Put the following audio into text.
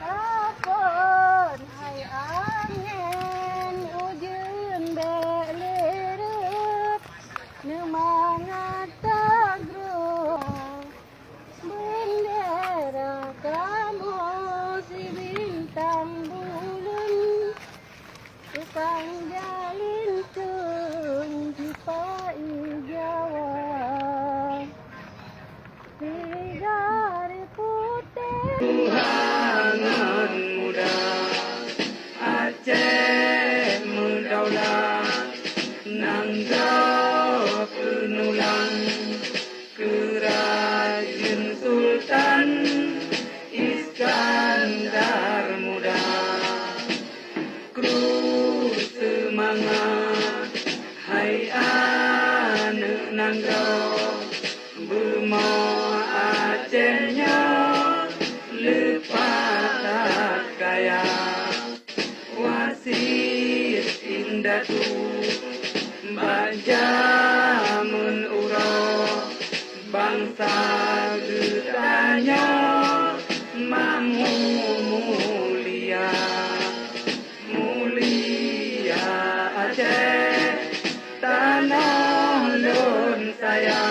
Kapon hai angin ujung belerut Nemangat tagrong bendera kamu si bintang bulan tukang jalin tun di pai Jawa Bidari putih Tuhangan muda Aceh mendaulat Nanggau penulang Kerajaan Sultan Iskandar muda Kru semangat Hai anak Nanggau Bermau Acehnya lepas tak kaya wasit indah tu baja menurut bangsa getanya mamu mulia mulia Aceh tanah lun saya